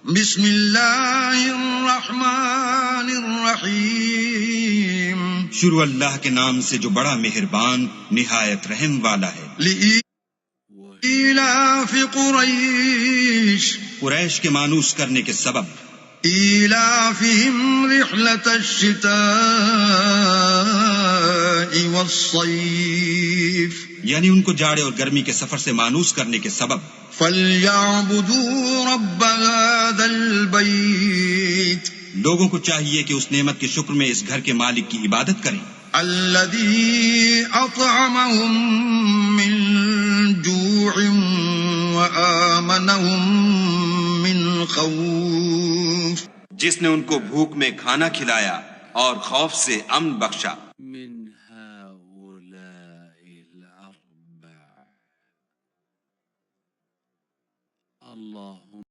बिस्मिल्लाहिर्रहमानिर्रहीम। शुरू अल्लाह के नाम से जो बड़ा मेहरबान निहायत रहम वाला है। ईलाफि कुरैश, कुरैश के मानूस करने के सबब। ईलाफिहिम रिहलतश्शिताइ वस्सैफ, यानी उनको जाड़े और गर्मी के सफर से मानूस करने के सबब। फल्यअबुदू रब्ब हाज़ल बैत, लोगों को चाहिए कि उस नेमत के शुक्र में इस घर के मालिक की इबादत करें। अल्लज़ी अतअमहुम मिन जूइन व आमनहुम मिन खौफ, जिसने उनको भूख में खाना खिलाया और खौफ से अमन बख्शा। मिन हाउलाइल अर्बअ, अल्लाह